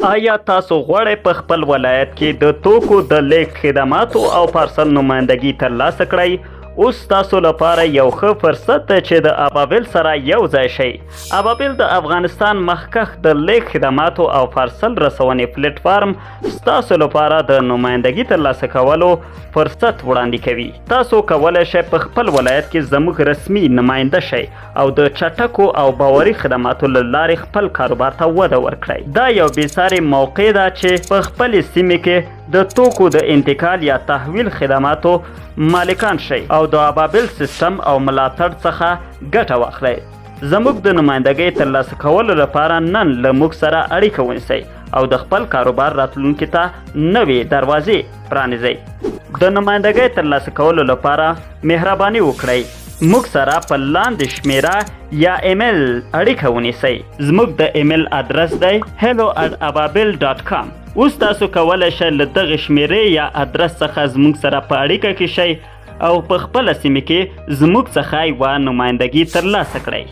آیا تاسو غواړئ په خپل ولایت کې د توکو د لیږد خدماتو او پارسل نمایندګي ترلاسه کړئ؟ اوس تاسو لپاره یو ښه فرصت دی چې د ابابل سره یو ځای شئ. ابابل د افغانستان مخکښ د لیږد خدماتو او پارسل رسونې پلیټ فارم ستاسو لپاره د نمایندګي ترلاسه کولو فرصت وړاندې کوي. تاسو کولی شئ په خپل ولایت کې زموږ رسمي نماینده شئ او د چټکو او باوري خدماتو له لارې خپل کاروبار ته وده ورکړئ. دا یو بېسارې موقع ده چې په خپلې سیمې کې د توکو د انتقال یا تحویل خدماتو مالکان شئ او د ابابل سیستم او ملاتړ څخه ګټه واخلئ. زموږ د نمایندګۍ ترلاسه کولو لپاره نن له موږ سره اړیکه ونیسئ او د خپل کاروبار راتلونکي ته نوې دروازې پرانیزئ. د نمایندګۍ ترلاسه کولو لپاره مهرباني وکړئ موږ سره په لاندې شمیره یا ایمیل اړیکه ونیسئ. زموږ د ایمیل ادرس دی hello@ababil.com. اوس تاسو کولی شئ له دغې شمیرې یا ادرس څخه زموږ سره په اړیکه کې شئ او په خپله سیمه کې زموږ څخه یوه نمایندګي ترلاسه کړئ.